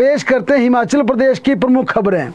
पेश करते हैं हिमाचल प्रदेश की प्रमुख खबरें।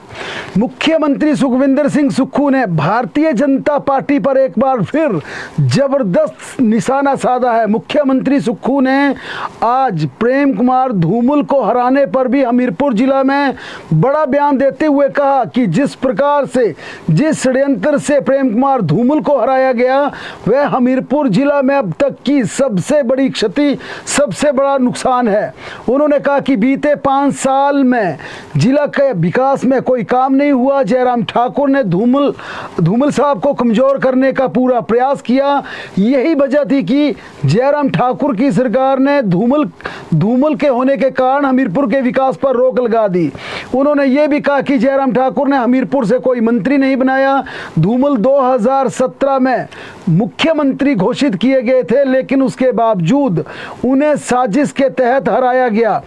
मुख्यमंत्री सुखविंदर सिंह सुक्खू ने भारतीय जनता पार्टी पर एक बार फिर जबरदस्त निशाना साधा है। मुख्यमंत्री सुक्खू ने आज प्रेम कुमार धूमल को हराने पर भी हमीरपुर जिला में बड़ा बयान देते हुए कहा कि जिस प्रकार से जिस षड्यंत्र से प्रेम कुमार धूमल को हराया गया वह हमीरपुर जिला में अब तक की सबसे बड़ी क्षति, सबसे बड़ा नुकसान है। उन्होंने कहा कि बीते 5 साल में जिला के विकास में कोई काम नहीं हुआ। जयराम ठाकुर ने धूमल साहब को कमजोर करने का पूरा प्रयास किया। यही वजह थी कि जयराम ठाकुर की सरकार ने धूमल के होने के कारण हमीरपुर के विकास पर रोक लगा दी। उन्होंने ये भी कहा कि जयराम ठाकुर ने हमीरपुर से कोई मंत्री नहीं बनाया। धूमल 2017 में मुख्यमंत्री घोषित किए गए थे, लेकिन उसके बावजूद उन्हें साजिश के तहत हराया गया।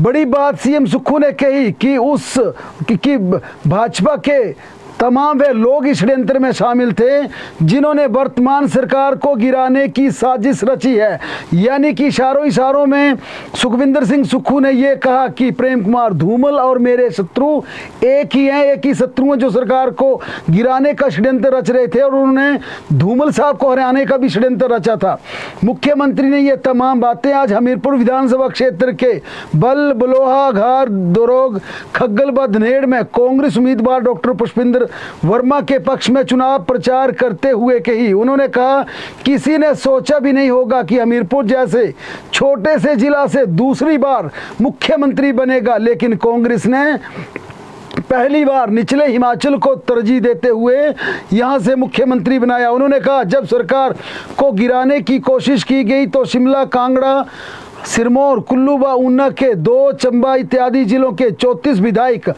बड़ी बात सीएम सुक्खू ने कही कि भाजपा के तमाम वे लोग इस षड्यंत्र में शामिल थे जिन्होंने वर्तमान सरकार को गिराने की साजिश रची है। यानी कि इशारों में सुखविंदर सिंह सुक्खू ने यह कहा कि प्रेम कुमार धूमल और मेरे शत्रु एक ही हैं, एक ही शत्रु हैं जो सरकार को गिराने का षड्यंत्र रच रहे थे और उन्होंने धूमल साहब को हराने का भी षड्यंत्र रचा था। मुख्यमंत्री ने ये तमाम बातें आज हमीरपुर विधानसभा क्षेत्र के बलोहा, घार, दोरोग, खग्गल व धनेड़ में कांग्रेस उम्मीदवार डॉक्टर पुष्पिंदर वर्मा के पक्ष में चुनाव प्रचार करते हुए कही। उन्होंने कहा किसी ने सोचा भी नहीं होगा कि हमीरपुर जैसे छोटे से जिला से दूसरी बार मुख्यमंत्री बनेगा, लेकिन कांग्रेस ने पहली बार निचले हिमाचल को तरजीह देते हुए यहां से मुख्यमंत्री बनाया। उन्होंने कहा जब सरकार को गिराने की कोशिश की गई तो शिमला, कांगड़ा, सिरमौर, कुल्लू व ऊना के 2, चंबा इत्यादि जिलों के 34 विधायक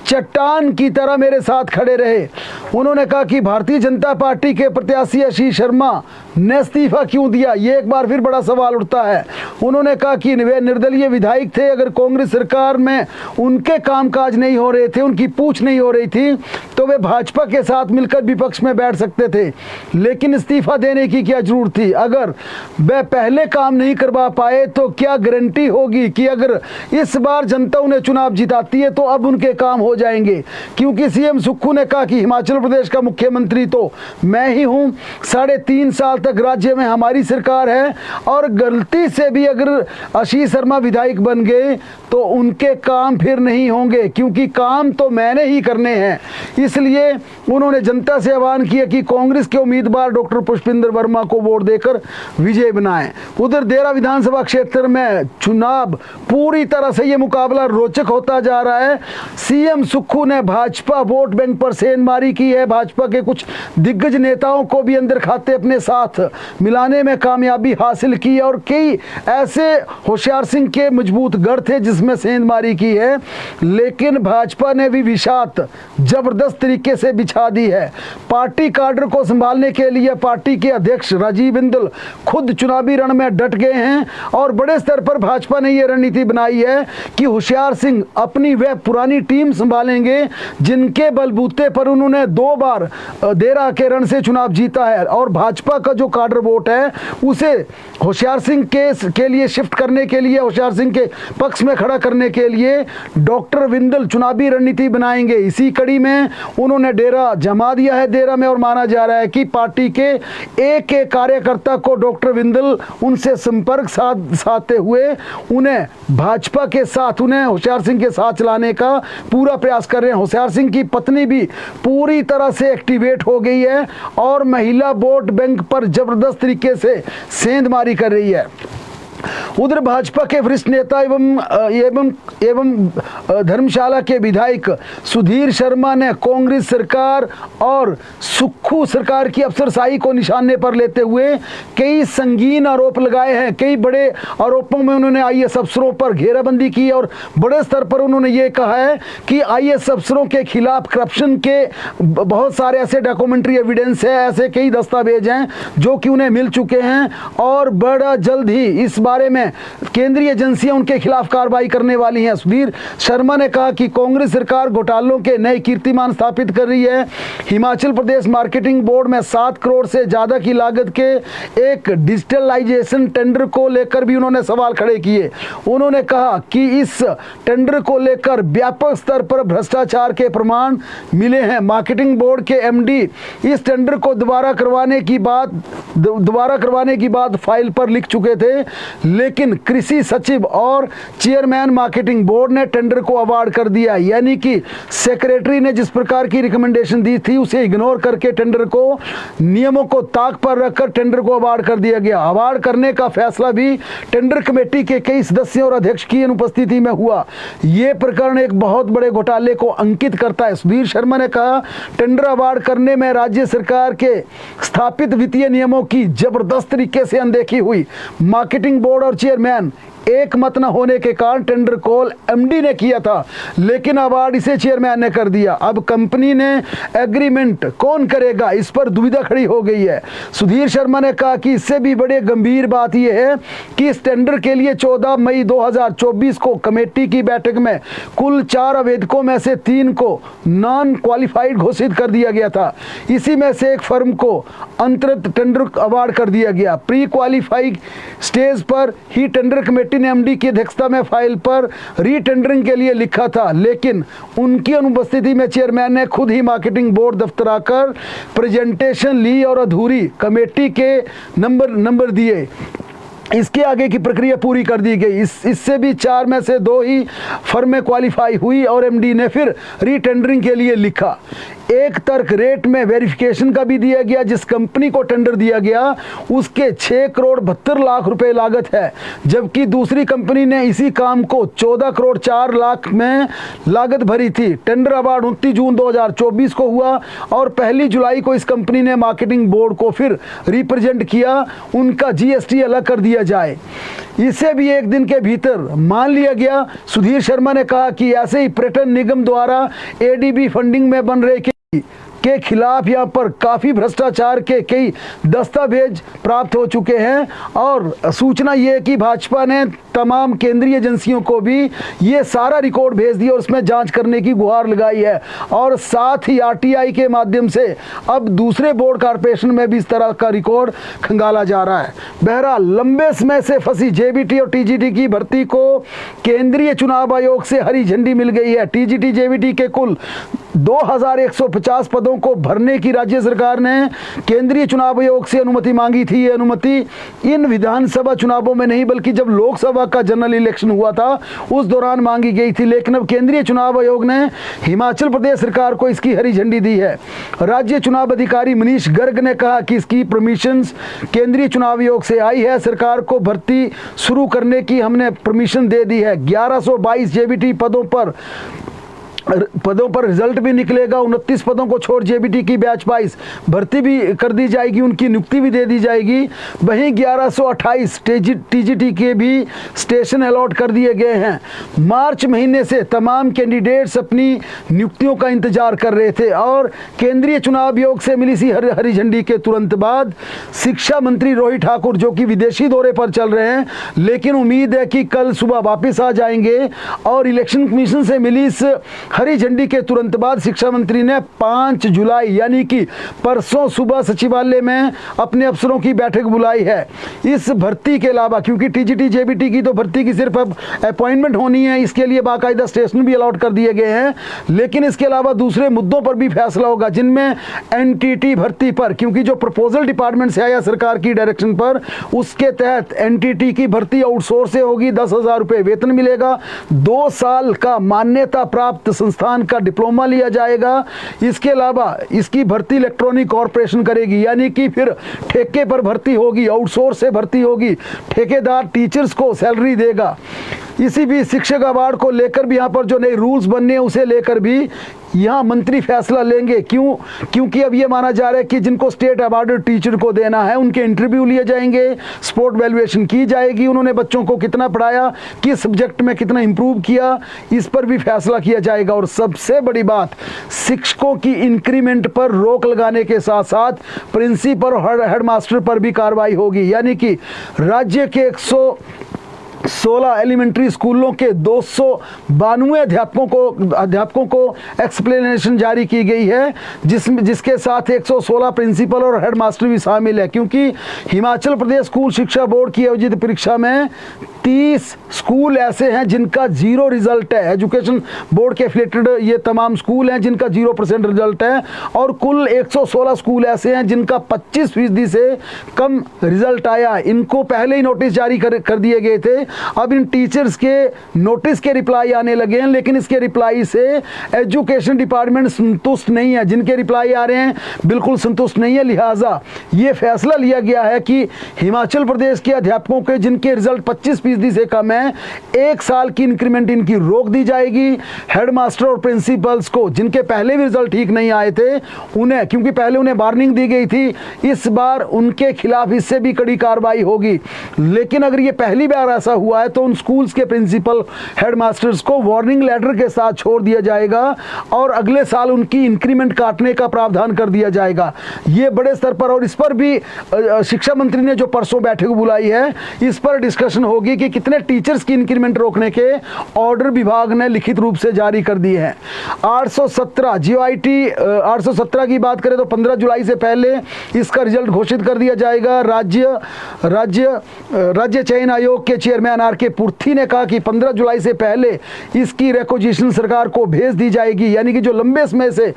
चट्टान की तरह मेरे साथ खड़े रहे। उन्होंने कहा कि भारतीय जनता पार्टी के प्रत्याशी आशीष शर्मा ने इस्तीफा क्यों दिया, ये एक बार फिर बड़ा सवाल उठता है। उन्होंने कहा कि वे निर्दलीय विधायक थे, अगर कांग्रेस सरकार में उनके कामकाज नहीं हो रहे थे, उनकी पूछ नहीं हो रही थी, तो वे भाजपा के साथ मिलकर विपक्ष में बैठ सकते थे, लेकिन इस्तीफा देने की क्या जरूरत थी। अगर वे पहले काम नहीं करवा पाए तो क्या गारंटी होगी कि अगर इस बार जनता उन्हें चुनाव जिताती है तो अब उनके काम हो जाएंगे। क्योंकि सीएम सुक्खू ने कहा कि हिमाचल प्रदेश का मुख्यमंत्री तो मैं ही हूं, 3.5 साल तक राज्य में हमारी सरकार है और गलती से भी अगर आशीष शर्मा विधायक बन गए तो उनके काम फिर नहीं होंगे, क्योंकि काम तो मैंने ही करने हैं। इसलिए उन्होंने जनता से आह्वान किया कि कांग्रेस के उम्मीदवार डॉक्टर पुष्पिंदर वर्मा को वोट देकर विजय बनाएं। उधर देरा विधानसभा क्षेत्र में चुनाव पूरी तरह से ये मुकाबला रोचक होता जा रहा है। सीएम सुक्खू ने भाजपा वोट बैंक पर सेंधमारी की है। भाजपा के कुछ दिग्गज नेताओं को भी अंदर खाते अपने साथ मिलाने में कामयाबी हासिल की है और कई ऐसे होशियार सिंह के मजबूत गढ़ थे जिसमें सेंधमारी की है, लेकिन भाजपा ने भी विषात जबरदस्त तरीके से बिछा दी है। पार्टी काडर को संभालने के लिए पार्टी के अध्यक्ष राजीव बिंदल खुद चुनावी रण में डट गए हैं और बड़े स्तर पर भाजपा ने यह रणनीति बनाई है कि होशियार सिंह अपनी वह पुरानी टीम संभालेंगे जिनके बलबूते पर उन्होंने 2 बार देरा के रण से चुनाव जीता है और भाजपा का जो काडर वोट है उसे होशियार सिंह के लिए शिफ्ट करने के लिए, होशियार सिंह के पक्ष में खड़ा करने के लिए डॉक्टर बिंदल चुनावी रणनीति बनाएंगे। इसी कड़ी में उन्होंने डेरा जमा दिया है देरा में और माना जा रहा है कि पार्टी के एक कार्यकर्ता को डॉक्टर बिंदल उनसे संपर्क साधते हुए उन्हें भाजपा के साथ, उन्हें होशियार सिंह के साथ चलाने का पूरा प्रयास कर रहे हैं। होशियार सिंह की पत्नी भी पूरी तरह से एक्टिवेट हो गई है और महिला वोट बैंक पर जबरदस्त तरीके से सेंधमारी कर रही है। उधर भाजपा के वरिष्ठ नेता एवं धर्मशाला के विधायक सुधीर शर्मा ने कांग्रेस सरकार और सुक्खू सरकार की अफसरशाही को निशाने पर लेते हुए कई संगीन आरोप लगाए हैं। कई बड़े आरोपों में उन्होंने आईएएस अफसरों पर घेराबंदी की और बड़े स्तर पर उन्होंने ये कहा है कि आईएएस अफसरों के खिलाफ करप्शन के बहुत सारे ऐसे डॉक्यूमेंट्री एविडेंस है, ऐसे कई दस्तावेज हैं जो कि उन्हें मिल चुके हैं और बड़ा जल्द ही इस बारे बारे में केंद्रीय एजेंसियां उनके खिलाफ कार्रवाई करने वाली हैं। सुधीर शर्मा ने कहा कि कांग्रेस सरकार घोटालों के नए कीर्तिमान स्थापित कर रही है। हिमाचल प्रदेश मार्केटिंग बोर्ड में 7 करोड़ से ज़्यादा की लागत के एक डिजिटलाइजेशन टेंडर को लेकर भी उन्होंने सवाल खड़े किए। उन्होंने कहा कि इस टेंडर को लेकर व्यापक स्तर पर भ्रष्टाचार के प्रमाण मिले हैं। मार्केटिंग बोर्ड के एमडी इस टेंडर को दोबारा करवाने की बात फाइल पर लिख चुके थे, लेकिन कृषि सचिव और चेयरमैन मार्केटिंग बोर्ड ने टेंडर को अवार्ड कर दिया। यानी कि सेक्रेटरी ने जिस प्रकार की रिकमेंडेशन दी थी उसे इग्नोर करके टेंडर को नियमों को ताक पर रखकर टेंडर को अवार्ड कर दिया गया। अवार्ड करने का फैसला भी टेंडर कमेटी के कई सदस्यों और अध्यक्ष की अनुपस्थिति में हुआ। यह प्रकरण एक बहुत बड़े घोटाले को अंकित करता है। सुधीर शर्मा ने कहा, टेंडर अवार्ड करने में राज्य सरकार के स्थापित वित्तीय नियमों की जबरदस्त तरीके से अनदेखी हुई। मार्केटिंग बोर्ड और चेयरमैन एक मत न होने के कारण टेंडर कॉल एमडी ने किया था, लेकिन अवार्ड इसे चेयरमैन ने कर दिया। अब कंपनी ने एग्रीमेंट कौन करेगा, इस पर दुविधा खड़ी हो गई है। सुधीर शर्मा ने कहा कि इससे भी बड़े गंभीर बात यह है कि इस टेंडर के लिए 14 मई 2024 को कमेटी की बैठक में कुल 4 आवेदकों में से 3 को नॉन क्वालिफाइड घोषित कर दिया गया था। इसी में से एक फर्म को अंतरित टेंडर अवार्ड कर दिया गया। प्री क्वालिफाइड स्टेज पर ही टेंडर कमेटी ने एमडी की अध्यक्षता में फाइल पर रीटेंडरिंग के लिए लिखा था, लेकिन उनकी अनुपस्थिति में चेयरमैन ने खुद ही मार्केटिंग बोर्ड दफ्तर आकर प्रेजेंटेशन ली और अधूरी कमेटी के नंबर दिए। इसके आगे की प्रक्रिया पूरी कर दी गई। इससे भी 4 में से 2 ही फर्में क्वालिफाई हुई और एमडी ने फिर रीटेंडरिंग के लिए लिखा। एक तर्क रेट में वेरिफिकेशन का भी दिया गया। जिस कंपनी को टेंडर दिया गया उसके 6 करोड़ 72 लाख रुपए लागत है, जबकि दूसरी कंपनी ने इसी काम को 14 करोड़ 4 लाख में लागत भरी थी। टेंडर अवार्ड 29 जून 2024 को हुआ और 1 जुलाई को इस कंपनी ने मार्केटिंग बोर्ड को फिर रिप्रेजेंट किया, उनका जीएसटी अलग कर दिया जाए। इसे भी एक दिन के भीतर मान लिया गया। सुधीर शर्मा ने कहा कि ऐसे ही पर्यटन निगम द्वारा एडीबी फंडिंग में बन रहे के खिलाफ यहाँ पर काफ़ी भ्रष्टाचार के कई दस्तावेज प्राप्त हो चुके हैं और सूचना ये है कि भाजपा ने तमाम केंद्रीय एजेंसियों को भी ये सारा रिकॉर्ड भेज दिया और उसमें जांच करने की गुहार लगाई है और साथ ही आरटीआई के माध्यम से अब दूसरे बोर्ड कॉर्पोरेशन में भी इस तरह का रिकॉर्ड खंगाला जा रहा है। बहरहाल लंबे समय से फंसी जेबीटी और टीजीटी की भर्ती को केंद्रीय चुनाव आयोग से हरी झंडी मिल गई है। टीजीटी जेबीटी के कुल 2150 पदों को भरने की राज्य सरकार ने केंद्रीय चुनाव आयोग से अनुमति मांगी थी। ये अनुमति इन विधानसभा चुनावों में नहीं बल्कि जब लोकसभा का जनरल इलेक्शन हुआ था उस दौरान मांगी गई थी, लेकिन अब केंद्रीय चुनाव आयोग ने हिमाचल प्रदेश सरकार को इसकी हरी झंडी दी है। राज्य चुनाव अधिकारी मनीष गर्ग ने कहा कि इसकी परमिशंस केंद्रीय चुनाव आयोग से आई है। सरकार को भर्ती शुरू करने की हमने परमिशन दे दी है। 1122 जेबीटी पदों पर रिजल्ट भी निकलेगा। 29 पदों को छोड़ जेबीटी की बैच वाइज भर्ती भी कर दी जाएगी, उनकी नियुक्ति भी दे दी जाएगी। वहीं 1128 टीजीटी के भी स्टेशन अलॉट कर दिए गए हैं। मार्च महीने से तमाम कैंडिडेट्स अपनी नियुक्तियों का इंतजार कर रहे थे और केंद्रीय चुनाव आयोग से मिली सी हरी झंडी के तुरंत बाद शिक्षा मंत्री रोहित ठाकुर, जो कि विदेशी दौरे पर चल रहे हैं लेकिन उम्मीद है कि कल सुबह वापस आ जाएंगे, और इलेक्शन कमीशन से मिली इस हरी झंडी के तुरंत बाद शिक्षा मंत्री ने 5 जुलाई यानी कि परसों सुबह सचिवालय में अपने अफसरों की बैठक बुलाई है। इस भर्ती के अलावा, क्योंकि टीजीटी जेबीटी की तो भर्ती की सिर्फ अब अपॉइंटमेंट होनी है, इसके लिए बाकायदा स्टेशन भी अलॉट कर दिए गए हैं, लेकिन इसके अलावा दूसरे मुद्दों पर भी फैसला होगा, जिनमें एनटीटी भर्ती पर, क्योंकि जो प्रपोजल डिपार्टमेंट से आया सरकार की डायरेक्शन पर, उसके तहत एनटीटी की भर्ती आउटसोर्स से होगी। 10,000 रुपये वेतन मिलेगा। 2 साल का मान्यता प्राप्त संस्थान का डिप्लोमा लिया जाएगा। इसके अलावा इसकी भर्ती इलेक्ट्रॉनिक कॉर्पोरेशन करेगी, यानी कि फिर ठेके पर भर्ती होगी, आउटसोर्स से भर्ती होगी, ठेकेदार टीचर्स को सैलरी देगा। इसी भी शिक्षक अवार्ड को लेकर भी यहाँ पर जो नए रूल्स बनने हैं उसे लेकर भी यहाँ मंत्री फैसला लेंगे। क्योंकि अब ये माना जा रहा है कि जिनको स्टेट अवार्डेड टीचर को देना है उनके इंटरव्यू लिए जाएंगे, स्पोर्ट वैल्यूएशन की जाएगी, उन्होंने बच्चों को कितना पढ़ाया, किस सब्जेक्ट में कितना इंप्रूव किया, इस पर भी फैसला किया जाएगा। और सबसे बड़ी बात, शिक्षकों की इंक्रीमेंट पर रोक लगाने के साथ साथ प्रिंसिपल और हेडमास्टर पर भी कार्रवाई होगी, यानी कि राज्य के 16 एलिमेंट्री स्कूलों के 292 अध्यापकों को एक्सप्लेनेशन जारी की गई है, जिसके साथ 116 प्रिंसिपल और हेड मास्टर भी शामिल है। क्योंकि हिमाचल प्रदेश स्कूल शिक्षा बोर्ड की आयोजित परीक्षा में 30 स्कूल ऐसे हैं जिनका 0 रिजल्ट है। एजुकेशन बोर्ड के एफिलिएटेड ये तमाम स्कूल हैं जिनका 0% रिजल्ट है, और कुल 116 स्कूल ऐसे हैं जिनका 25% से कम रिजल्ट आया। इनको पहले ही नोटिस जारी कर दिए गए थे। अब इन टीचर्स के नोटिस के रिप्लाई आने लगे हैं, लेकिन इसके रिप्लाई से एजुकेशन डिपार्टमेंट संतुष्ट नहीं है। जिनके रिप्लाई आ रहे हैं बिल्कुल संतुष्ट नहीं है। लिहाजा ये फैसला लिया गया है कि हिमाचल प्रदेश के अध्यापकों के जिनके रिजल्ट 25% से कम है, 1 साल की इंक्रीमेंट इनकी रोक दी जाएगी। हेडमास्टर और प्रिंसिपल्स को जिनके पहले भी रिजल्ट ठीक नहीं आए थे उन्हें, क्योंकि पहले उन्हें वार्निंग दी गई थी, इस बार उनके खिलाफ इससे भी कड़ी कार्रवाई होगी। लेकिन अगर ये पहली बार ऐसा हुआ है तो उन स्कूल्स के प्रिंसिपल हेडमास्टर्स को वार्निंग लेटर के साथ छोड़ दिया जाएगा और अगले साल उनकी इंक्रीमेंट काटने का प्रावधान कर दिया जाएगा। ये बड़े स्तर पर, और इस पर भी शिक्षा मंत्री ने जो परसों बैठक बुलाई है, इस पर डिस्कशन होगी कि कितने टीचर्स की इंक्रीमेंट रोकने के ऑर्डर विभाग ने लिखित रूप से जारी कर दिए हैं। 817 GOIT 817 की बात करें तो 15 जुलाई से पहले इसका रिजल्ट घोषित कर दिया जाएगा। राज्य चयन आयोग के चेयरमैन RK पुर्थी ने कहा कि 15 जुलाई से पहले इसकी रिक्वेजिशन सरकार को भेज दी जाएगी। यानी कि जो लंबे समय से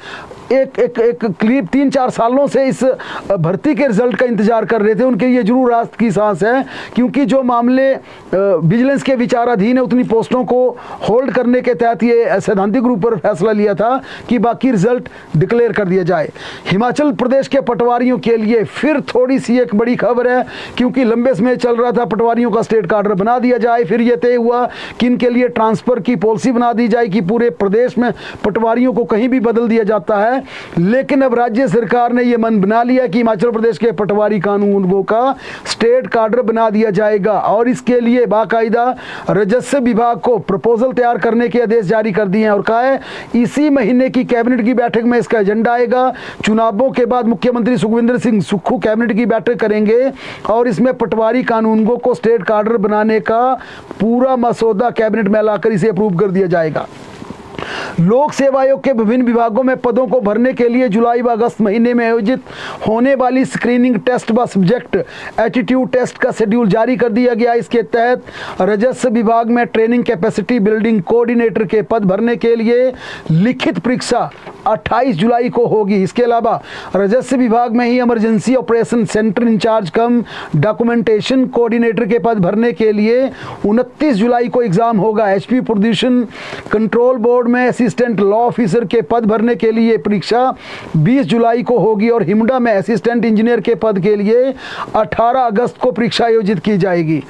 एक करीब 3-4 सालों से इस भर्ती के रिजल्ट का इंतजार कर रहे थे, उनके लिए जरूर राहत की सांस है। क्योंकि जो मामले विजिलेंस के विचाराधीन है, उतनी पोस्टों को होल्ड करने के तहत ये सैद्धांतिक रूप पर फैसला लिया था कि बाकी रिजल्ट डिक्लेयर कर दिया जाए। हिमाचल प्रदेश के पटवारियों के लिए फिर थोड़ी सी एक बड़ी खबर है, क्योंकि लंबे समय चल रहा था पटवारियों का स्टेट कार्डर बना दिया जाए, फिर यह तय हुआ कि इनके लिए ट्रांसफर की पॉलिसी बना दी जाए कि पूरे प्रदेश में पटवारियों को कहीं भी बदल दिया जाता है। लेकिन अब राज्य सरकार ने यह मन बना लिया कि हिमाचल प्रदेश के पटवारी कानूनगों का स्टेट कार्डर बना दिया जाएगा, और इसके लिए बाकायदा राजस्व विभाग को प्रपोजल तैयार करने के आदेश जारी कर दिए हैं और कहा है इसी महीने की कैबिनेट की बैठक में इसका एजेंडा आएगा। चुनावों के बाद मुख्यमंत्री सुखविंदर सिंह सुक्खू कैबिनेट की बैठक करेंगे और इसमें पटवारी कानूनगों को स्टेट कार्डर बनाने का पूरा मसौदा कैबिनेट में लाकर इसे अप्रूव कर दिया जाएगा। लोक सेवा आयोग के विभिन्न विभागों में पदों को भरने के लिए जुलाई व अगस्त महीने में आयोजित होने वाली स्क्रीनिंग टेस्ट व सब्जेक्ट एटीट्यूड टेस्ट का शेड्यूल जारी कर दिया गया। इसके तहत राजस्व विभाग में ट्रेनिंग कैपेसिटी बिल्डिंग कोऑर्डिनेटर के पद भरने के लिए लिखित परीक्षा 28 जुलाई को होगी। इसके अलावा राजस्व विभाग में ही इमरजेंसी ऑपरेशन सेंटर इंचार्ज कम डॉक्यूमेंटेशन कोऑर्डिनेटर के पद भरने के लिए 29 जुलाई को एग्जाम होगा। HP प्रदूषण कंट्रोल बोर्ड में असिस्टेंट लॉ ऑफिसर के पद भरने के लिए परीक्षा 20 जुलाई को होगी और हिमडा में असिस्टेंट इंजीनियर के पद के लिए 18 अगस्त को परीक्षा आयोजित की जाएगी।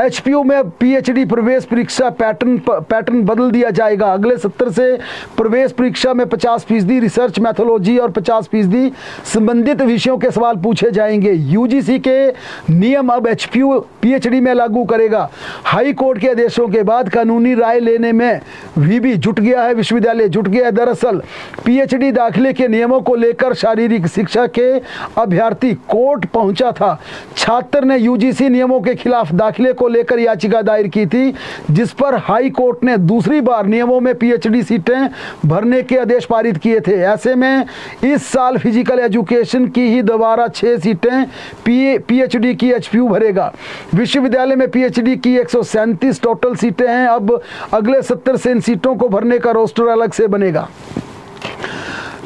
HPU में PhD प्रवेश परीक्षा पैटर्न बदल दिया जाएगा। अगले सत्र से प्रवेश परीक्षा में 50% रिसर्च मैथोलॉजी और 50% संबंधित विषयों के सवाल पूछे जाएंगे। UGC के नियम अब HPU PhD में लागू करेगा। हाई कोर्ट के आदेशों के बाद कानूनी राय लेने में भी जुट गया है, विश्वविद्यालय जुट गया है। दरअसल PhD दाखिले के नियमों को लेकर शारीरिक शिक्षा के अभ्यर्थी कोर्ट पहुंचा था। छात्र ने UGC नियमों के खिलाफ दाखिले को लेकर याचिका दायर की थी, जिस पर हाई कोर्ट ने दूसरी बार नियमों में PhD सीटें भरने के आदेश पारित किए थे। ऐसे में इस साल फिजिकल एजुकेशन की ही दोबारा 6 सीटें PhD की HPU भरेगा। विश्वविद्यालय में PhD की 137 टोटल सीटें हैं। अब अगले सत्र से इन सीटों को भरने का रोस्टर अलग से बनेगा।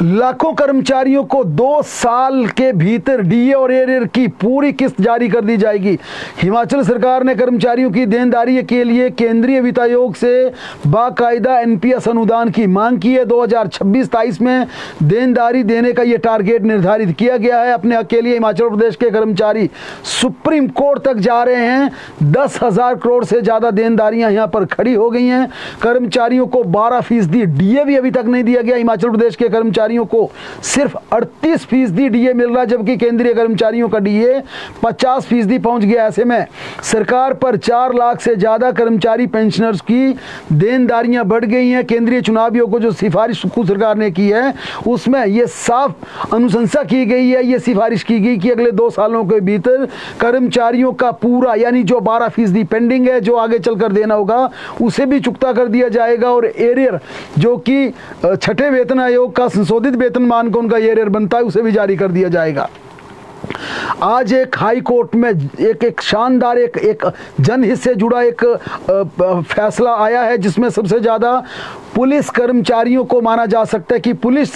लाखों कर्मचारियों को 2 साल के भीतर DA और एरियर की पूरी किस्त जारी कर दी जाएगी। हिमाचल सरकार ने कर्मचारियों की देनदारी के लिए केंद्रीय वित्त आयोग से बाकायदा NPS अनुदान की मांग की है। 2026-27 में देनदारी देने का ये टारगेट निर्धारित किया गया है। अपने हक के लिए हिमाचल प्रदेश के कर्मचारी सुप्रीम कोर्ट तक जा रहे हैं। 10,000 करोड़ से ज़्यादा देनदारियाँ यहाँ पर खड़ी हो गई हैं। कर्मचारियों को 12% DA भी अभी तक नहीं दिया गया। हिमाचल प्रदेश के कर्मचारी कर्मचारियों को सिर्फ 38% डीए मिल रहा है, जबकि केंद्रीय कर्मचारियों का डीए 50% पहुंच गया। ऐसे में सरकार पर 4 लाख से ज़्यादा कर्मचारी पेंशनर्स की देनदारियां बढ़ गई हैं। केंद्रीय चुनाव आयोग को जो सिफारिश सुक्खू सरकार ने की है उसमें यह साफ अनुशंसा की गई है, ये सिफारिश की गई कि अगले 2 सालों के भीतर कर्मचारियों का पूरा यानी जो 12% पेंडिंग है, जो आगे चलकर देना होगा, उसे भी चुकता कर दिया जाएगा। और एरियर जो कि 6ठे वेतन आयोग का संशोधित वेतनमान को उनका एरियर बनता है, उसे भी जारी कर दिया जाएगा। आज एक हाई कोर्ट में एक शानदार एक जनहित से जुड़ा एक फैसला आया है, जिसमें सबसे ज़्यादा पुलिस कर्मचारियों को माना जा सकता है कि पुलिस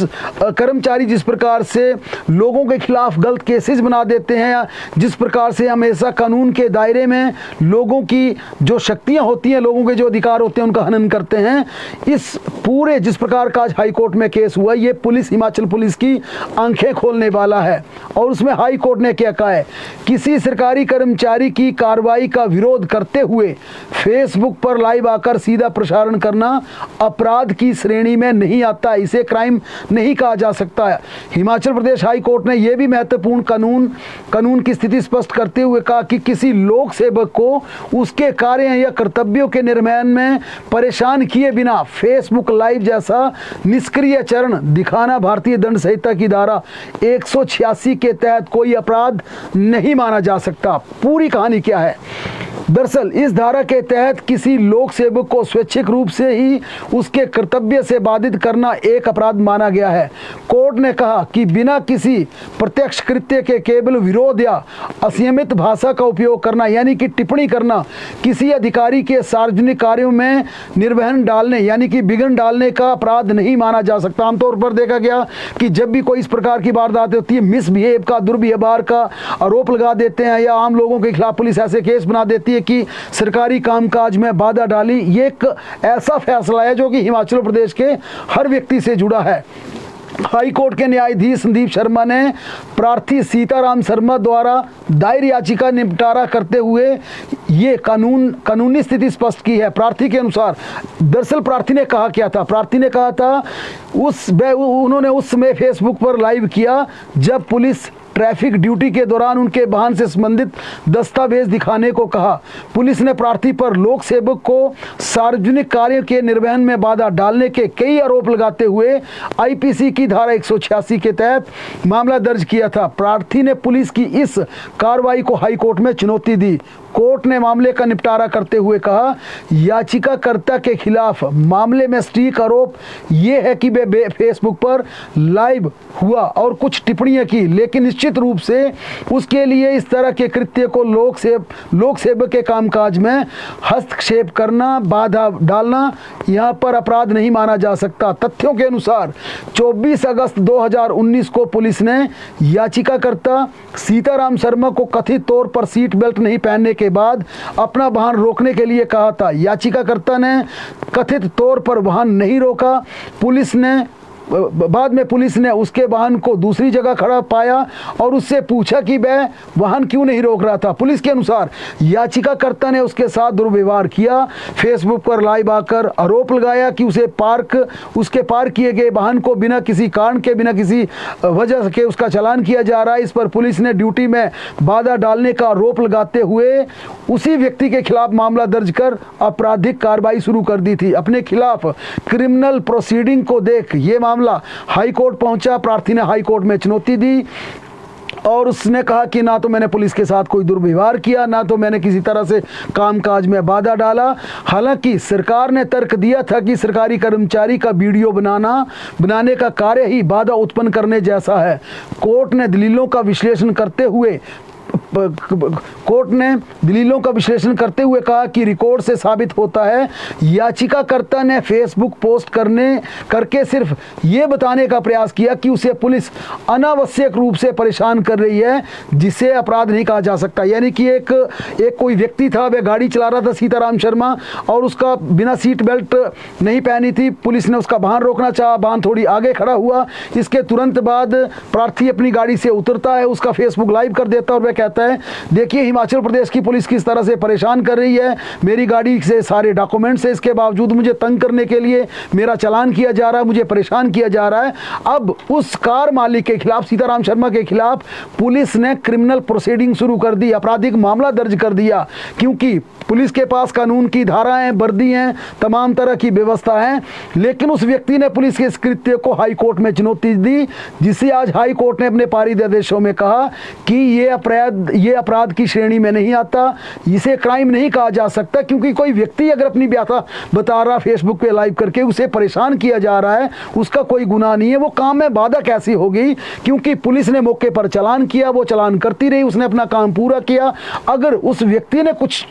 कर्मचारी जिस प्रकार से लोगों के खिलाफ गलत केसेस बना देते हैं, जिस प्रकार से हमेशा कानून के दायरे में लोगों की जो शक्तियां होती हैं, लोगों के जो अधिकार होते हैं, उनका हनन करते हैं। इस पूरे जिस प्रकार का आज हाई कोर्ट में केस हुआ, ये पुलिस हिमाचल पुलिस की आंखें खोलने वाला है। और उसमें हाई कोर्ट ने क्या कहा है, किसी सरकारी कर्मचारी की कार्रवाई का विरोध करते हुए फेसबुक पर लाइव आकर सीधा प्रसारण करना अपराध की श्रेणी में नहीं आता, इसे क्राइम नहीं कहा जा सकता है। हिमाचल प्रदेश हाई कोर्ट ने यह भी महत्वपूर्ण कानून की स्थिति स्पष्ट करते हुए कहा कि किसी लोक सेवक को उसके कार्य या कर्तव्यों के निर्वहन में परेशान किए बिना फेसबुक लाइव जैसा निष्क्रिय चरण दिखाना भारतीय दंड संहिता की धारा 186 के तहत कोई अपराध नहीं माना जा सकता। पूरी कहानी क्या है, दरअसल इस धारा के तहत किसी लोक सेवक को स्वैच्छिक रूप से ही उसके कर्तव्य से बाधित करना एक अपराध माना गया है। कोर्ट ने कहा कि बिना किसी प्रत्यक्ष कृत्य के केवल विरोध या असंयमित भाषा का उपयोग करना यानी कि टिप्पणी करना किसी अधिकारी के सार्वजनिक कार्यों में निर्वहन डालने यानी कि विघ्न डालने का अपराध नहीं माना जा सकता। आमतौर पर देखा गया कि जब भी कोई इस प्रकार की वारदात होती है, मिसबिहेव का, दुर्व्यवहार का आरोप लगा देते हैं या आम लोगों के खिलाफ पुलिस ऐसे केस बना देती है कि सरकारी कामकाज में बाधा डाली, ये एक ऐसा फैसला है जो कि हिमाचल प्रदेश के हर व्यक्ति से जुड़ा है। हाई कोर्ट के न्यायाधीश संदीप शर्मा ने प्रार्थी सीताराम शर्मा द्वारा दायर याचिका निपटारा करते हुए ये कानूनी स्थिति स्पष्ट की है। प्रार्थी के अनुसार दरअसल प्रार्थी ने कहा क्या था, प्रार्थी ने कहा था उन्होंने उस समय फेसबुक पर लाइव किया जब पुलिस ट्रैफिक ड्यूटी के दौरान उनके वाहन से संबंधित दस्तावेज दिखाने को कहा। पुलिस ने प्रार्थी पर लोक सेवक को सार्वजनिक कार्य के निर्वहन में बाधा डालने के कई आरोप लगाते हुए आईपीसी की धारा 186 के तहत मामला दर्ज किया था। प्रार्थी ने पुलिस की इस कार्रवाई को हाई कोर्ट में चुनौती दी। कोर्ट ने मामले का निपटारा करते हुए कहा, याचिकाकर्ता के खिलाफ मामले में सटीक आरोप ये है कि वे फेसबुक पर लाइव हुआ और कुछ टिप्पणियां की, लेकिन निश्चित रूप से उसके लिए इस तरह के कृत्य को लोक सेवक के कामकाज में हस्तक्षेप करना, बाधा डालना यहाँ पर अपराध नहीं माना जा सकता। तथ्यों के अनुसार 24 अगस्त 2019 को पुलिस ने याचिकाकर्ता सीताराम शर्मा को कथित तौर पर सीट बेल्ट नहीं पहनने के बाद अपना वाहन रोकने के लिए कहा था। याचिकाकर्ता ने कथित तौर पर वाहन नहीं रोका। बाद में पुलिस ने उसके वाहन को दूसरी जगह खड़ा पाया और उससे पूछा कि वह वाहन क्यों नहीं रोक रहा था। पुलिस के अनुसार याचिकाकर्ता ने उसके साथ दुर्व्यवहार किया, फेसबुक पर लाइव आकर आरोप लगाया कि उसके पार्क किए गए वाहन को बिना किसी कारण के, बिना किसी वजह के उसका चालान किया जा रहा है। इस पर पुलिस ने ड्यूटी में बाधा डालने का आरोप लगाते हुए उसी व्यक्ति के खिलाफ मामला दर्ज कर आपराधिक कार्रवाई शुरू कर दी थी। अपने खिलाफ क्रिमिनल प्रोसीडिंग को देख ये मामला हाई कोर्ट पहुंचा। प्रार्थी ने हाई कोर्ट में चुनौती दी और उसने कहा कि ना तो मैंने पुलिस के साथ कोई दुर्व्यवहार किया, ना तो मैंने किसी तरह से कामकाज में बाधा डाला। हालांकि सरकार ने तर्क दिया था कि सरकारी कर्मचारी का वीडियो बनाने का कार्य ही बाधा उत्पन्न करने जैसा है। कोर्ट ने दलीलों का विश्लेषण करते हुए कहा कि रिकॉर्ड से साबित होता है याचिकाकर्ता ने फेसबुक पोस्ट करके सिर्फ ये बताने का प्रयास किया कि उसे पुलिस अनावश्यक रूप से परेशान कर रही है, जिसे अपराध नहीं कहा जा सकता। यानी कि एक कोई व्यक्ति था, वह गाड़ी चला रहा था सीताराम शर्मा, और उसका बिना सीट बेल्ट नहीं पहनी थी। पुलिस ने उसका वाहन रोकना चाहा, वाहन थोड़ी आगे खड़ा हुआ। इसके तुरंत बाद प्रार्थी अपनी गाड़ी से उतरता है, उसका फेसबुक लाइव कर देता है और वह कहता है, देखिए हिमाचल प्रदेश की पुलिस किस तरह से परेशान कर रही है, मेरी गाड़ी से सारे डॉक्यूमेंट्स है, इसके बावजूद मुझे तंग करने के लिए मेरा चालान किया जा रहा है, मुझे परेशान किया जा रहा है। अब उस कार मालिक के खिलाफ, सीताराम शर्मा के खिलाफ पुलिस ने क्रिमिनल प्रोसीडिंग शुरू कर दी, आपराधिक मामला दर्ज कर दिया, क्योंकि पुलिस के पास कानून की धाराएं, वर्दी हैं, तमाम तरह की व्यवस्था है। लेकिन उस व्यक्ति ने पुलिस के इस कृत्य को हाई कोर्ट में चुनौती दी, जिसे आज हाई कोर्ट ने अपने पारित आदेशों में कहा कि ये अपराध की श्रेणी में नहीं आता, इसे क्राइम नहीं कहा जा सकता, क्योंकि कोई व्यक्ति अगर अपनी व्यथा बता रहा फेसबुक पे लाइव करके, उसे परेशान किया जा रहा है, उसका कोई गुनाह नहीं है, वो काम में बाधा कैसी होगी? क्योंकि पुलिस ने मौके पर चालान किया, वो चालान करती रही, उसने अपना काम पूरा किया। अगर उस व्यक्ति ने कुछ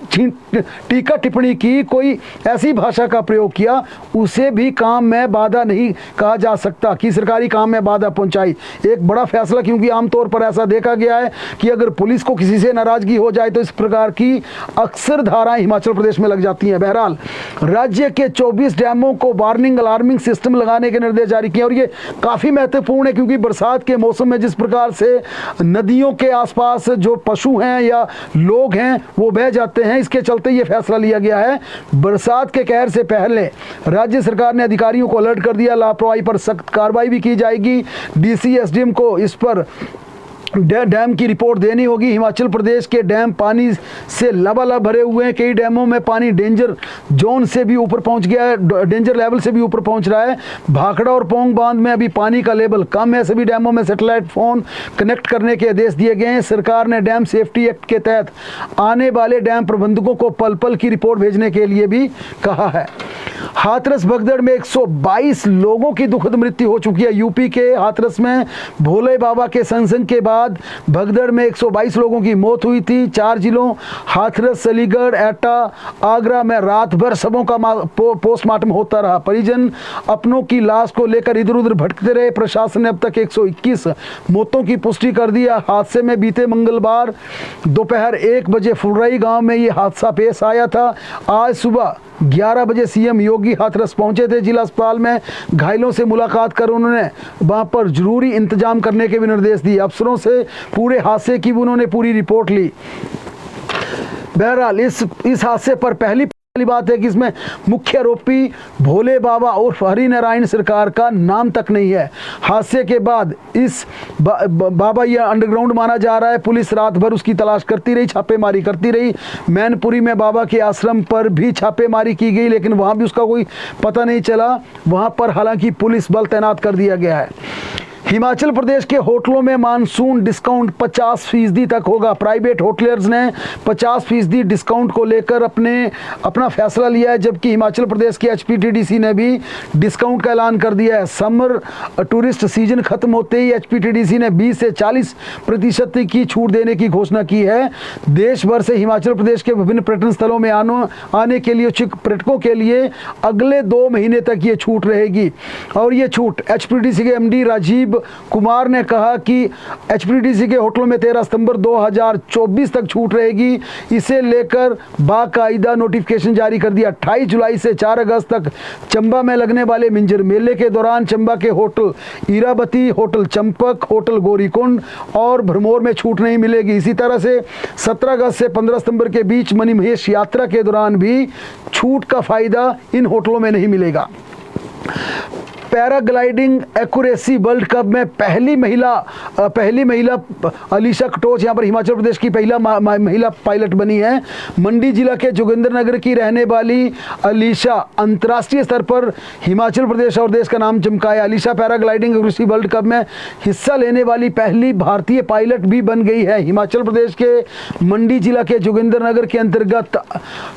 टीका टिप्पणी की, कोई ऐसी भाषा का प्रयोग किया, उसे भी काम में बाधा नहीं कहा जा सकता कि सरकारी काम में बाधा पहुंचाई। एक बड़ा फैसला, क्योंकि आमतौर पर ऐसा देखा गया है कि अगर पुलिस को किसी से नाराजगी हो जाए तो इस प्रकार की अक्सर धाराएं हिमाचल प्रदेश में लग जाती हैं। बहरहाल राज्य के 24 डैमों को वार्निंग अलार्मिंग सिस्टम लगाने के निर्देश जारी किए, और ये काफी महत्वपूर्ण है, क्योंकि बरसात के मौसम में जिस प्रकार से नदियों के आसपास जो पशु हैं या लोग हैं वो बह जाते हैं, इसके चलते ये फैसला लिया गया है। बरसात के कहर से पहले राज्य सरकार ने अधिकारियों को अलर्ट कर दिया, लापरवाही पर सख्त कार्रवाई भी की जाएगी। डीसी एसडीएम को इस पर डैम की रिपोर्ट देनी होगी। हिमाचल प्रदेश के डैम पानी से लबालब भरे हुए हैं, कई डैमों में पानी डेंजर जोन से भी ऊपर पहुंच गया है, डेंजर लेवल से भी ऊपर पहुंच रहा है। भाखड़ा और पोंग बांध में अभी पानी का लेवल कम है, सभी डैमों में सैटेलाइट फोन कनेक्ट करने के आदेश दिए गए हैं। सरकार ने डैम सेफ्टी एक्ट के तहत आने वाले डैम प्रबंधकों को पल पल की रिपोर्ट भेजने के लिए भी कहा है। हाथरस भगदड़ में 122 लोगों की दुखद मृत्यु हो चुकी है। यूपी के हाथरस में भोले बाबा के सत्संग के बाद भगदड़ में 122 लोगों की मौत हुई थी। 4 जिलों हाथरस, अलीगढ़, एटा, आगरा में रात भर शवों का पोस्टमार्टम होता रहा। परिजन अपनों की लाश को लेकर इधर उधर भटकते रहे। प्रशासन ने अब तक 121 मौतों की पुष्टि कर दी। हादसे में बीते मंगलवार दोपहर 1 बजे फुलराई गांव में ये हादसा पेश आया था। आज सुबह 11 बजे सीएम योगी हाथरस पहुंचे थे। जिला अस्पताल में घायलों से मुलाकात कर उन्होंने वहां पर जरूरी इंतजाम करने के भी निर्देश दिए। अफसरों से पूरे हादसे की भी उन्होंने पूरी रिपोर्ट ली। बहरहाल इस हादसे पर पहली बात है कि इसमें मुख्य आरोपी भोले बाबा और हरिनारायण सरकार का नाम तक नहीं है। हादसे के बाद इस बाबा ये अंडरग्राउंड माना जा रहा है। पुलिस रात भर उसकी तलाश करती रही, छापेमारी करती रही। मैनपुरी में बाबा के आश्रम पर भी छापेमारी की गई, लेकिन वहां भी उसका कोई पता नहीं चला। वहां पर हालांकि पुलिस बल तैनात कर दिया गया है। हिमाचल प्रदेश के होटलों में मानसून डिस्काउंट 50% तक होगा। प्राइवेट होटलर्स ने 50% डिस्काउंट को लेकर अपना फैसला लिया है, जबकि हिमाचल प्रदेश की एचपीटीडीसी ने भी डिस्काउंट का ऐलान कर दिया है। समर टूरिस्ट सीजन खत्म होते ही एचपीटीडीसी ने 20 से 40% की छूट देने की घोषणा की है। देश भर से हिमाचल प्रदेश के विभिन्न पर्यटन स्थलों में आने के लिए इच्छुक पर्यटकों के लिए अगले 2 महीने तक ये छूट रहेगी। और ये छूट एचपीटीडीसी के एमडी राजीव कुमार ने कहा कि एचपीटीसी के होटलों में 13 सितंबर 2024 तक छूट रहेगी। इसे लेकर बाकायदा नोटिफिकेशन जारी कर दिया। 28 जुलाई से 4 अगस्त तक चंबा में लगने वाले मिंजर मेले के दौरान चंबा के hotel Iravati, hotel Champak, hotel Gaurikund और भरमौर में छूट नहीं मिलेगी। इसी तरह से 17 अगस्त से 15 सितंबर के बीच मणिमहेश यात्रा के दौरान भी छूट का फायदा इन होटलों में नहीं मिलेगा। पैराग्लाइडिंग एक्यूरेसी वर्ल्ड कप में पहली महिला अलीशा कटोच यहाँ पर हिमाचल प्रदेश की पहला महिला पायलट बनी है। मंडी जिला के जोगिंद्रनगर की रहने वाली अलीशा अंतर्राष्ट्रीय स्तर पर हिमाचल प्रदेश और देश का नाम चमकाया। Alisha paragliding accuracy world cup में हिस्सा लेने वाली पहली भारतीय पायलट भी बन गई है। हिमाचल प्रदेश के मंडी जिला के जोगिंद्रनगर के अंतर्गत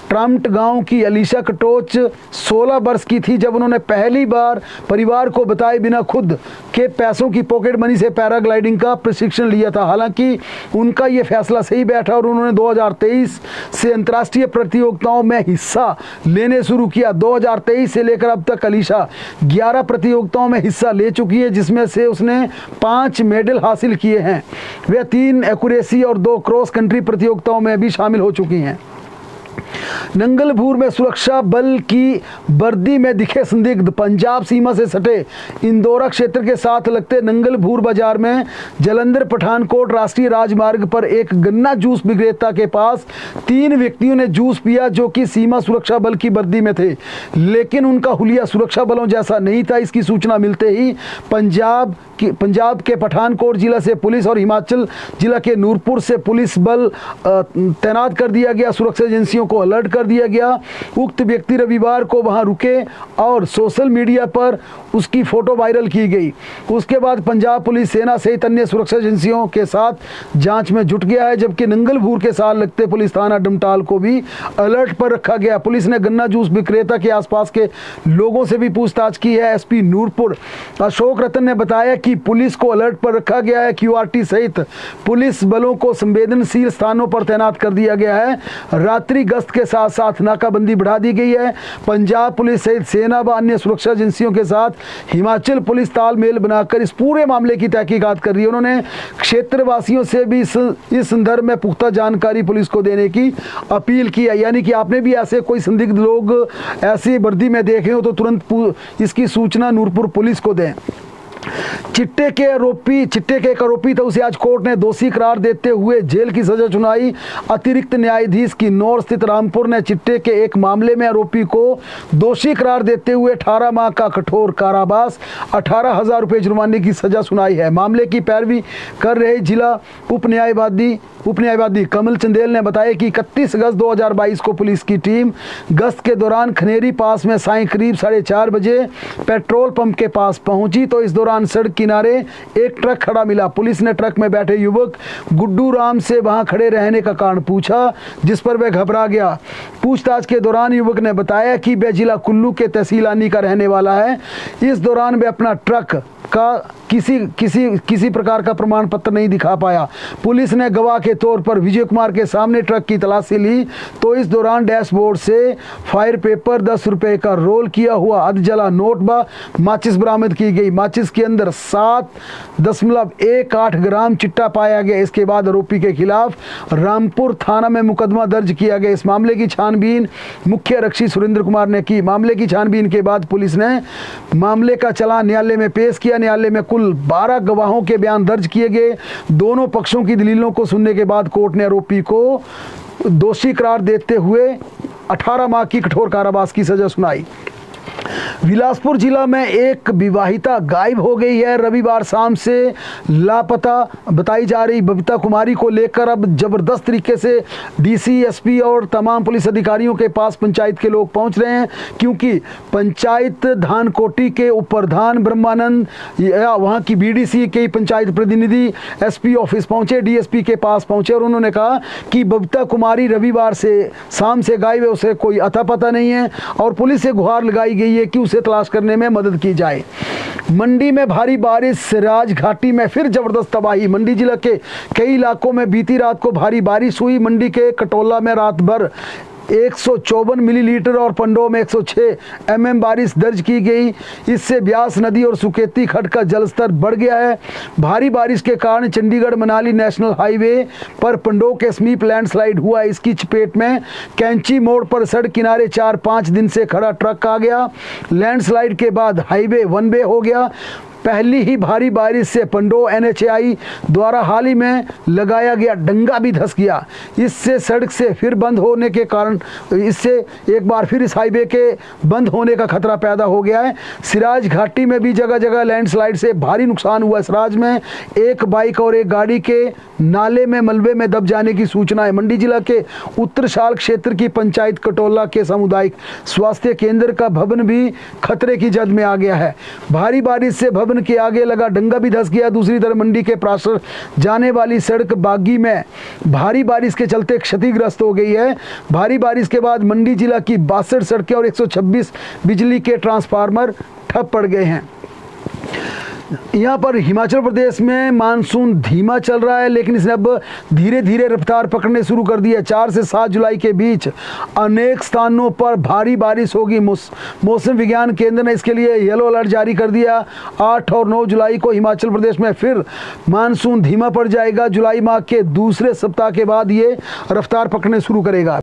ट्राम्ट गाँव की अलीशा कटोच 16 वर्ष की थी जब उन्होंने पहली बार परिवार को बताए बिना खुद के पैसों की पॉकेट मनी से पैराग्लाइडिंग का प्रशिक्षण लिया था। हालांकि उनका यह फैसला सही बैठा और उन्होंने 2023 से अंतर्राष्ट्रीय प्रतियोगिताओं में हिस्सा लेने शुरू किया। 2023 से लेकर अब तक अलीशा 11 प्रतियोगिताओं में हिस्सा ले चुकी है, जिसमें से उसने 5 मेडल हासिल किए हैं। वे 3 एक्यूरेसी और 2 क्रॉस कंट्री प्रतियोगिताओं में भी शामिल हो चुकी हैं। नंगलभूर में सुरक्षा बल की वर्दी में दिखे संदिग्ध। पंजाब सीमा से सटे इंदौरा क्षेत्र के साथ लगते नंगलभूर बाजार में जलंधर पठानकोट राष्ट्रीय राजमार्ग पर एक गन्ना जूस विक्रेता के पास 3 व्यक्तियों ने जूस पिया जो कि सीमा सुरक्षा बल की वर्दी में थे, लेकिन उनका हुलिया सुरक्षा बलों जैसा नहीं था। इसकी सूचना मिलते ही पंजाब के पठानकोट जिला से पुलिस और हिमाचल जिला के नूरपुर से पुलिस बल तैनात कर दिया गया। सुरक्षा एजेंसियों को अलर्ट कर दिया गया। उक्त व्यक्ति रविवार को वहां रुके और सोशल मीडिया पर उसकी फोटो वायरल की गई। उसके बाद पंजाब पुलिस सेना सहित अन्य सुरक्षा एजेंसियों के साथ जांच में जुट गया है, जबकि नंगलभूर के साथ लगते पुलिस थाना डमटाल को भी अलर्ट पर रखा गया। पुलिस ने गन्ना जूस विक्रेता के आसपास के लोगों से भी पूछताछ की है। एसपी नूरपुर अशोक रतन ने बताया कि पुलिस को अलर्ट पर रखा गया है। क्यूआरटी सहित पुलिस बलों को संवेदनशील स्थानों पर तैनात कर दिया गया है। रात्रि गश्त के साथ साथ नाकाबंदी बढ़ा दी गई है। पंजाब पुलिस सहित सेना व अन्य सुरक्षा एजेंसियों के साथ हिमाचल पुलिस तालमेल बनाकर इस पूरे मामले की तहकीकात कर रही है। उन्होंने क्षेत्रवासियों से भी इस संदर्भ में पुख्ता जानकारी पुलिस को देने की अपील की है। यानी कि आपने भी ऐसे कोई संदिग्ध लोग ऐसी वर्दी में देखे हो तो तुरंत इसकी सूचना नूरपुर पुलिस को दें। चिट्टे के एक आरोपी था, उसे आज कोर्ट ने दोषी करार देते हुए जेल की सजा सुनाई। अतिरिक्त न्यायाधीश की नौर स्थित रामपुर ने चिट्टे के एक मामले में आरोपी को दोषी करार देते हुए 18 माह का कठोर कारावास 18,000 रुपये जुर्माने की सजा सुनाई है। मामले की पैरवी कर रहे जिला उप न्यायवादी कमल चंदेल ने बताया कि 31 अगस्त 2022 को पुलिस की टीम गश्त के दौरान खनेरी पास में सायं करीब 4:30 बजे पेट्रोल पंप के पास पहुंची तो इस दौरान सड़क किनारे एक ट्रक खड़ा मिला। पुलिस ने ट्रक में बैठे युवक गुड्डू राम से वहां खड़े रहने का कारण पूछा, जिस पर वह घबरा गया। पूछताछ के दौरान युवक ने बताया कि वह जिला कुल्लू के तहसील आनी का रहने वाला है। इस दौरान वह अपना ट्रक का किसी प्रकार का प्रमाण पत्र नहीं दिखा पाया। पुलिस ने गवाह के तौर पर विजय कुमार के सामने ट्रक की तलाशी ली तो इस दौरान डैशबोर्ड से फायर पेपर 10 रुपए का रोल किया हुआ अधजला नोट व माचिस बरामद की गई। माचिस के अंदर 7.18 ग्राम चिट्टा पाया गया। इसके बाद आरोपी के खिलाफ रामपुर थाना में मुकदमा दर्ज किया गया। इस मामले की छानबीन मुख्य आरक्षी सुरेंद्र कुमार ने की। मामले की छानबीन के बाद पुलिस ने मामले का चालान न्यायालय में पेश किया। न्यायालय में कुल 12 गवाहों के बयान दर्ज किए गए। दोनों पक्षों की दलीलों को सुनने के बाद कोर्ट ने आरोपी को दोषी करार देते हुए 18 माह की कठोर कारावास की सजा सुनाई। बिलासपुर जिला में एक विवाहिता गायब हो गई है। रविवार शाम से लापता बताई जा रही बबीता कुमारी को लेकर अब जबरदस्त तरीके से डीसी, एसपी और तमाम पुलिस अधिकारियों के पास पंचायत के लोग पहुंच रहे हैं, क्योंकि पंचायत धानकोटी के उप प्रधान ब्रह्मानंद या वहां की बीडीसी के पंचायत प्रतिनिधि एसपी ऑफिस पहुंचे, डीएसपी के पास पहुंचे और उन्होंने कहा कि बबीता कुमारी रविवार से शाम से गायब है, उसे कोई अता पता नहीं है और पुलिस से गुहार लगाई गई है कि उसे तलाश करने में मदद की जाए। मंडी में भारी बारिश, सिराज घाटी में फिर जबरदस्त तबाही। मंडी जिला के कई इलाकों में बीती रात को भारी बारिश हुई। मंडी के कटोला में रात भर 154 मिलीलीटर और पंडोह में 106 mm बारिश दर्ज की गई। इससे ब्यास नदी और सुकेती खड्ड का जलस्तर बढ़ गया है। भारी बारिश के कारण चंडीगढ़ मनाली नेशनल हाईवे पर पंडोह के समीप लैंडस्लाइड हुआ। इसकी चपेट में कैंची मोड़ पर सड़क किनारे 4-5 दिन से खड़ा ट्रक आ गया। लैंडस्लाइड के बाद हाईवे 1 वे हो गया। पहली ही भारी बारिश से पंडोह NHAI द्वारा हाल ही में लगाया गया डंगा भी धंस गया। इससे सड़क से फिर बंद होने के कारण इससे एक बार फिर इस हाईवे के बंद होने का खतरा पैदा हो गया है। सिराज घाटी में भी जगह जगह लैंडस्लाइड से भारी नुकसान हुआ। सिराज में एक बाइक और एक गाड़ी के नाले में मलबे में दब जाने की सूचना है। मंडी जिला के उत्तरशाल क्षेत्र की पंचायत कटोला के सामुदायिक स्वास्थ्य केंद्र का भवन भी खतरे की जद में आ गया है। भारी बारिश से भवन के आगे लगा डंगा भी धंस गया। दूसरी तरफ मंडी के प्रासर जाने वाली सड़क बागी में भारी बारिश के चलते क्षतिग्रस्त हो गई है। भारी बारिश के बाद मंडी जिला की 62 सड़कें और 126 बिजली के ट्रांसफार्मर ठप पड़ गए हैं। यहाँ पर हिमाचल प्रदेश में मानसून धीमा चल रहा है, लेकिन इसने अब धीरे धीरे रफ्तार पकड़ने शुरू कर दी है। 4 से 7 जुलाई के बीच अनेक स्थानों पर भारी बारिश होगी। मौसम विज्ञान केंद्र ने इसके लिए येलो अलर्ट जारी कर दिया। 8 और 9 जुलाई को हिमाचल प्रदेश में फिर मानसून धीमा पड़ जाएगा। जुलाई माह के दूसरे सप्ताह के बाद ये रफ्तार पकड़ने शुरू करेगा।